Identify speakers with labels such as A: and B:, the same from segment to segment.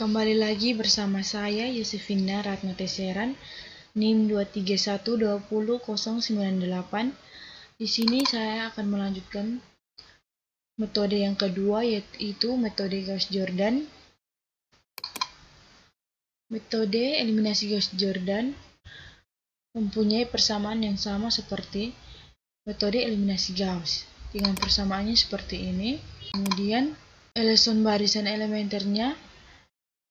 A: Kembali lagi bersama saya Yosefina Ratna Teseran, NIM 231200098. Di sini saya akan melanjutkan metode yang kedua, yaitu metode Gauss-Jordan. Metode eliminasi Gauss-Jordan mempunyai persamaan yang sama seperti metode eliminasi Gauss, dengan persamaannya seperti ini. Kemudian eleson barisan elementernya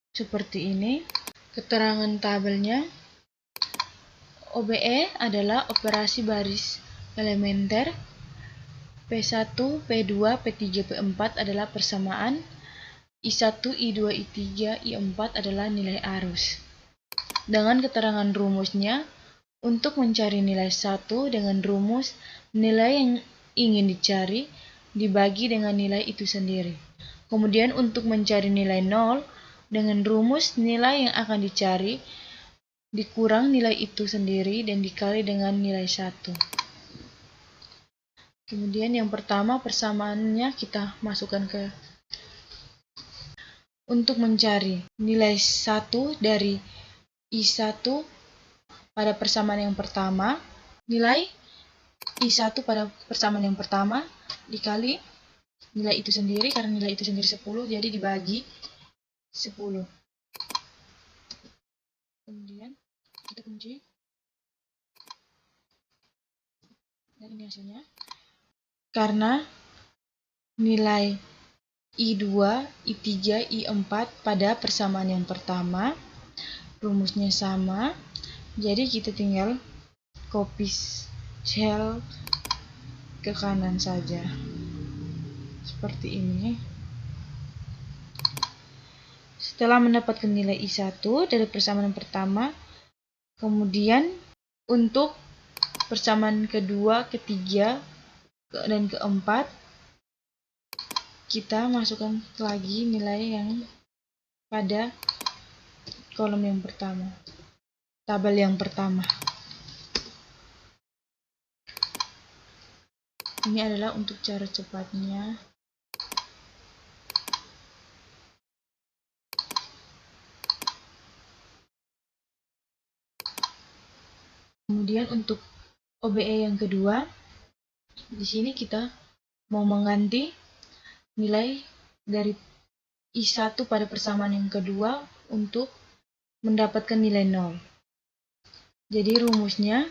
A: seperti ini. Keterangan tabelnya, OBE adalah operasi baris elementer, P1, P2, P3, P4 adalah persamaan, I1, I2, I3, I4 adalah nilai arus. Dengan keterangan rumusnya, untuk mencari nilai 1 dengan rumus nilai yang ingin dicari dibagi dengan nilai itu sendiri. Kemudian untuk mencari nilai 0 dengan rumus nilai yang akan dicari dikurang nilai itu sendiri dan dikali dengan nilai 1. Kemudian yang pertama persamaannya kita masukkan ke untuk mencari nilai 1 dari I1 pada persamaan yang pertama, nilai I1 pada persamaan yang pertama dikali nilai itu sendiri, karena nilai itu sendiri 10, jadi dibagi 10. Kemudian kita kunci, dan ini hasilnya. Karena nilai I2, I3, I4 pada persamaan yang pertama rumusnya sama, jadi kita tinggal copy cell ke kanan saja seperti ini. Setelah mendapatkan nilai I1 dari persamaan yang pertama, kemudian untuk persamaan kedua, ketiga, dan keempat, kita masukkan lagi nilai yang pada kolom yang pertama, tabel yang pertama. Ini adalah untuk cara cepatnya. Kemudian untuk OBE yang kedua, di sini kita mau mengganti nilai dari I1 pada persamaan yang kedua untuk mendapatkan nilai 0. Jadi rumusnya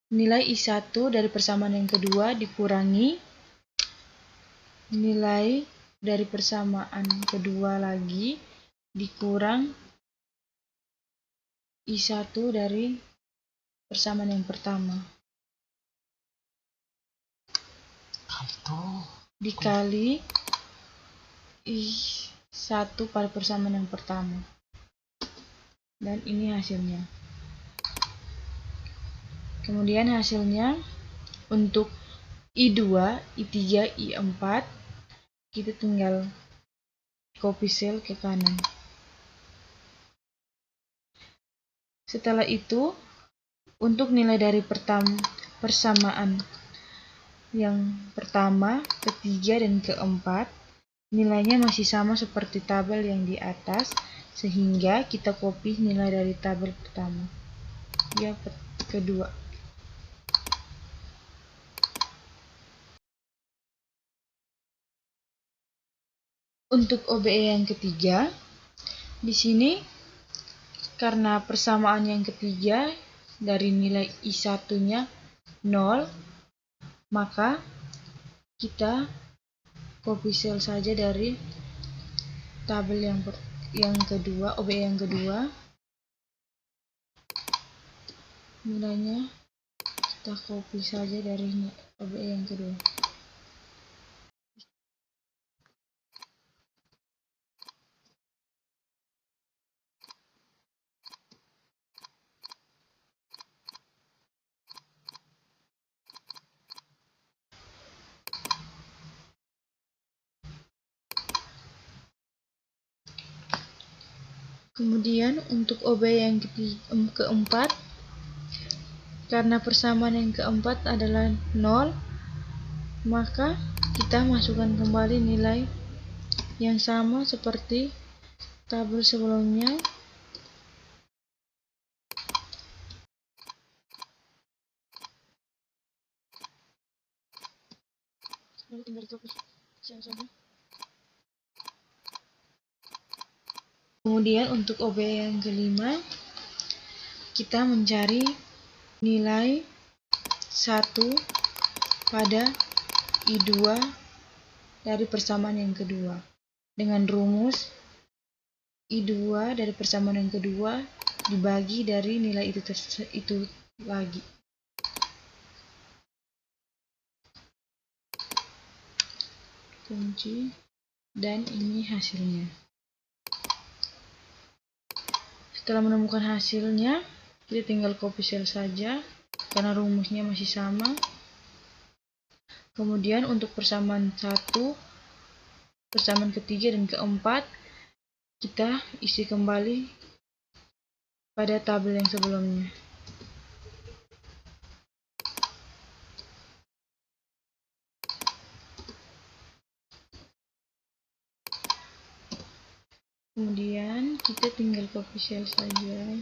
A: nilai I1 dari persamaan yang kedua dikurangi nilai dari persamaan kedua lagi dikurang I1 dari persamaan yang pertama, dikali I1 pada persamaan yang pertama, dan ini hasilnya. Kemudian hasilnya untuk I2, I3, I4 kita tinggal copy cell ke kanan. Setelah itu, untuk nilai dari persamaan yang pertama, ketiga, dan keempat, nilainya masih sama seperti tabel yang di atas, sehingga kita copy nilai dari tabel pertama, ya kedua. Untuk OBE yang ketiga, di sini karena persamaan yang ketiga dari nilai I1-nya 0, maka kita copy cell saja dari tabel yang kedua, OBE yang kedua. Nilainya kita copy saja dari OBE yang kedua. Kemudian untuk OBE yang keempat, karena persamaan yang keempat adalah 0, maka kita masukkan kembali nilai yang sama seperti tabel sebelumnya. Kemudian untuk OB yang kelima, kita mencari nilai 1 pada I2 dari persamaan yang kedua. Dengan rumus I2 dari persamaan yang kedua dibagi dari nilai itu lagi. Kunci, dan ini hasilnya. Setelah menemukan hasilnya, kita tinggal copy cell saja karena rumusnya masih sama. Kemudian untuk persamaan 1, persamaan ketiga dan keempat, kita isi kembali pada tabel yang sebelumnya. Kemudian kita tinggal copy cell saja.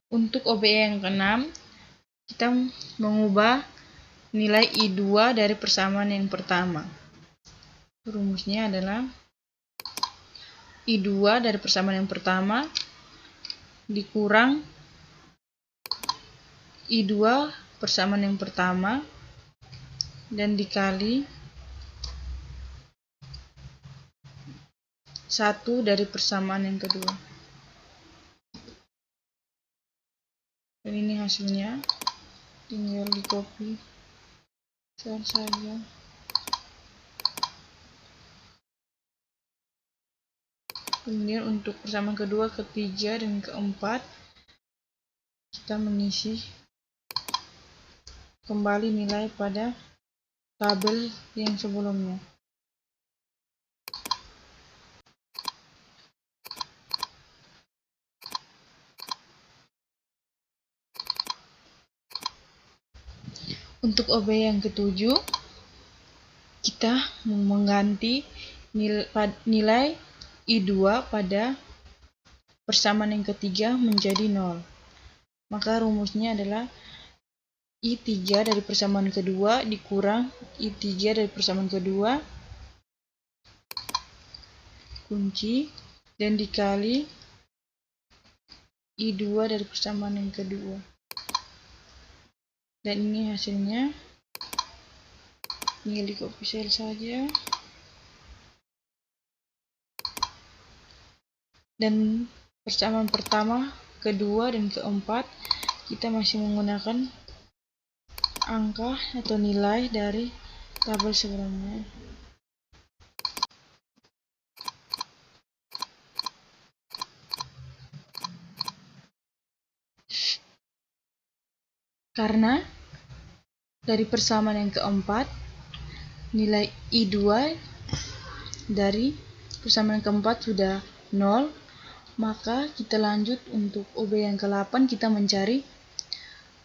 A: Untuk OBE yang keenam, kita mengubah nilai I2 dari persamaan yang pertama. Rumusnya adalah I2 dari persamaan yang pertama dikurang I2 persamaan yang pertama dan dikali 1 dari persamaan yang kedua. Dan ini hasilnya, tinggal di copy saja. Kemudian untuk persamaan kedua, ketiga, dan keempat, kita mengisi kembali nilai pada tabel yang sebelumnya. Untuk OB yang ketujuh, kita mengganti nilai I2 pada persamaan yang ketiga menjadi 0. Maka rumusnya adalah I3 dari persamaan kedua dikurang I3 dari persamaan kedua, kunci, dan dikali I2 dari persamaan yang kedua. Dan ini hasilnya, tinggal di copy cell saja. Dan persamaan pertama, kedua, dan keempat, kita masih menggunakan angka atau nilai dari tabel sebelumnya. Karena dari persamaan yang keempat, nilai I2 dari persamaan yang keempat sudah 0, maka kita lanjut untuk OB yang ke-8, kita mencari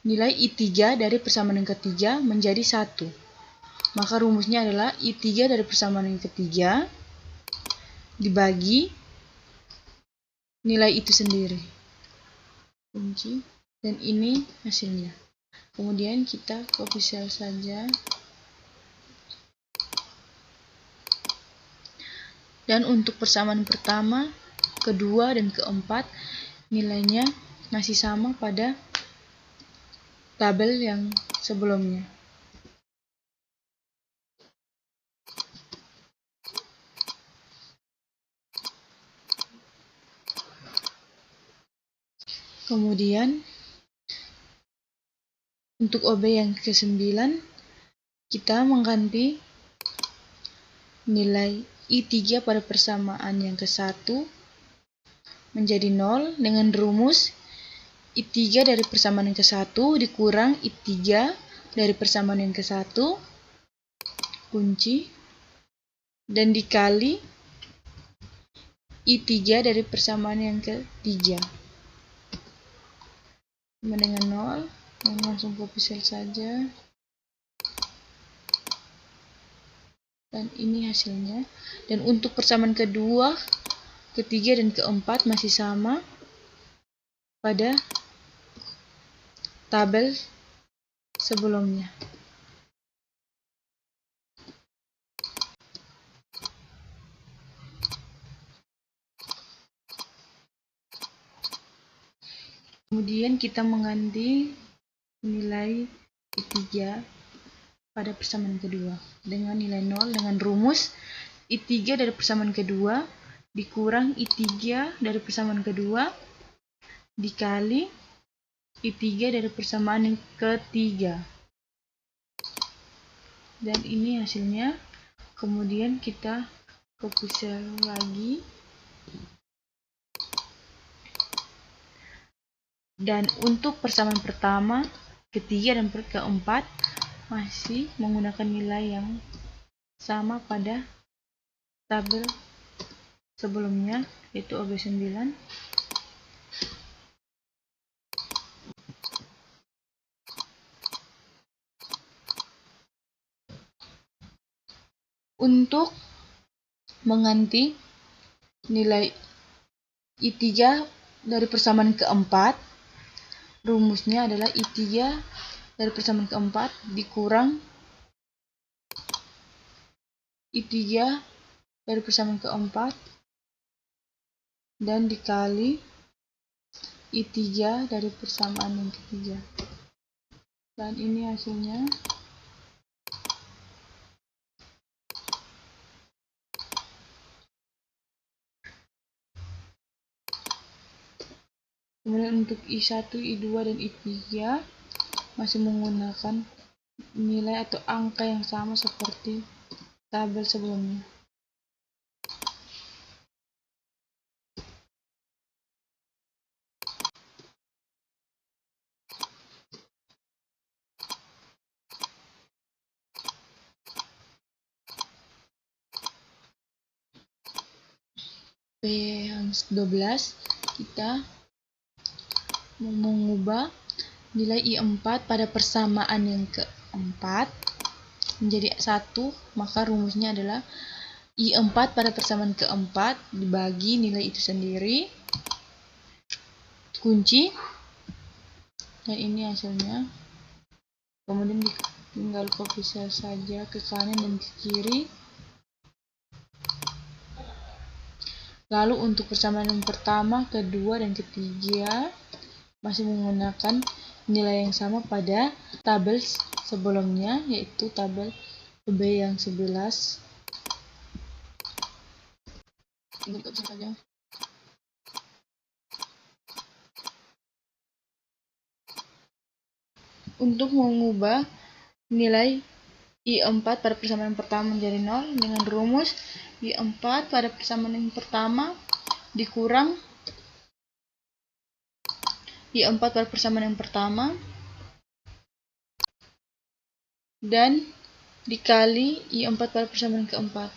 A: nilai I3 dari persamaan yang ketiga menjadi 1. Maka rumusnya adalah I3 dari persamaan yang ketiga dibagi nilai itu sendiri. Kunci, dan ini hasilnya. Kemudian kita copy cell saja. Dan untuk persamaan pertama, kedua, dan keempat, nilainya masih sama pada tabel yang sebelumnya. Kemudian untuk OB yang ke-9, kita mengganti nilai I3 pada persamaan yang ke-1 menjadi 0 dengan rumus I3 dari persamaan yang ke-1 dikurang I3 dari persamaan yang ke-1, kunci, dan dikali I3 dari persamaan yang ketiga. Sama dengan 0, dan langsung copy sel saja. Dan ini hasilnya. Dan untuk persamaan kedua, ketiga, dan keempat masih sama pada tabel sebelumnya. Kemudian kita mengganti nilai I3 pada persamaan kedua dengan nilai 0 dengan rumus I3 dari persamaan kedua dikurang I3 dari persamaan kedua dikali I3 dari persamaan yang ketiga. Dan ini hasilnya. Kemudian kita copy sel lagi. Dan untuk persamaan pertama, ketiga, dan keempat masih menggunakan nilai yang sama pada tabel sebelumnya, yaitu OB9. Untuk mengganti nilai I3 dari persamaan keempat, rumusnya adalah I3 dari persamaan keempat dikurang I3 dari persamaan keempat dan dikali I3 dari persamaan yang ketiga. Dan ini hasilnya. Kemudian untuk I1, I2, dan I3 masih menggunakan nilai atau angka yang sama seperti tabel sebelumnya. P12 kita mengubah nilai I4 pada persamaan yang keempat menjadi 1, maka rumusnya adalah I4 pada persamaan keempat dibagi nilai itu sendiri, kunci, dan ini hasilnya. Kemudian tinggal copy sel saja ke kanan dan ke kiri. Lalu untuk persamaan yang pertama, kedua, dan ketiga masih menggunakan nilai yang sama pada tabel sebelumnya, yaitu tabel B yang 11. Tinggal copy saja. Untuk mengubah nilai I4 pada persamaan yang pertama menjadi 0 dengan rumus I4 pada persamaan yang pertama dikurang I4 pada persamaan yang pertama dan dikali I4 pada persamaan yang keempat.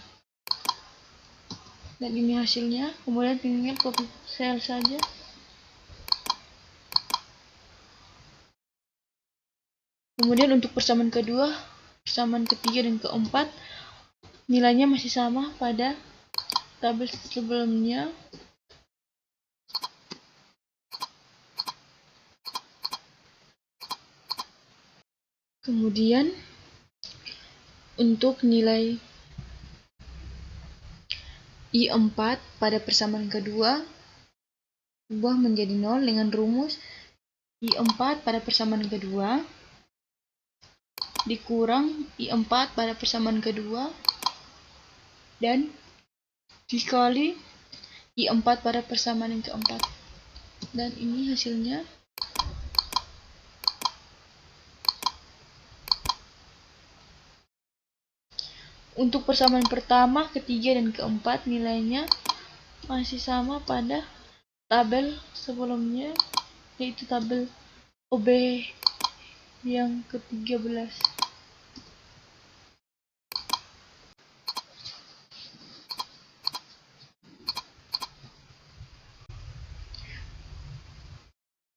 A: Dan ini hasilnya. Kemudian tinggal copy sel saja. Kemudian untuk persamaan kedua, persamaan ketiga, dan keempat nilainya masih sama pada tabel sebelumnya. Kemudian untuk nilai I4 pada persamaan kedua ubah menjadi 0 dengan rumus I4 pada persamaan kedua dikurang I4 pada persamaan kedua dan dikali I4 pada persamaan yang keempat. Dan ini hasilnya. Untuk persamaan pertama, ketiga, dan keempat nilainya masih sama pada tabel sebelumnya, yaitu tabel OB yang ke-13.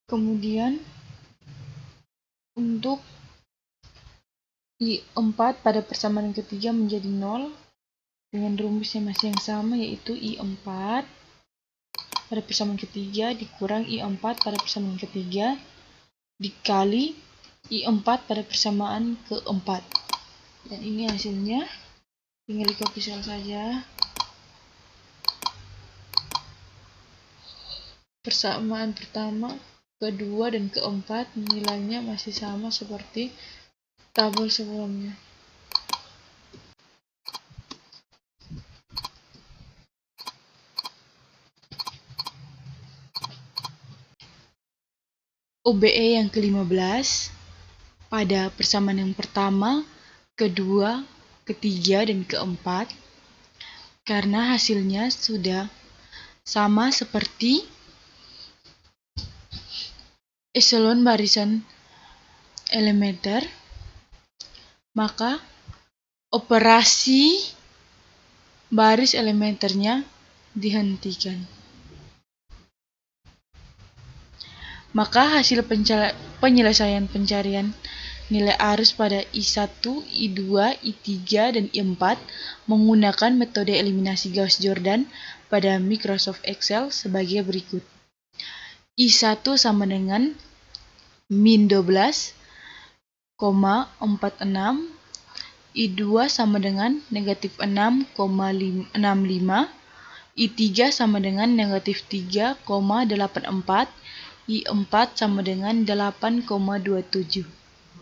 A: Kemudian untuk I4 pada persamaan ketiga menjadi 0 dengan rumusnya masih yang sama, yaitu I4 pada persamaan ketiga dikurang I4 pada persamaan ketiga dikali I4 pada persamaan keempat. Dan ini hasilnya, tinggal di-copy saja. Persamaan pertama, kedua, dan keempat nilainya masih sama seperti tabel sebelumnya. OBE yang ke-15 pada persamaan yang pertama, kedua, ketiga, dan keempat, karena hasilnya sudah sama seperti eselon barisan elementer, maka operasi baris elementernya dihentikan. Maka hasil penyelesaian pencarian nilai arus pada I1, I2, I3, dan I4 menggunakan metode eliminasi Gauss-Jordan pada Microsoft Excel sebagai berikut. I1 sama dengan min 12,46, I2 sama dengan negatif 6,65, I3 sama dengan negatif 3,84, I4 sama dengan 8,27.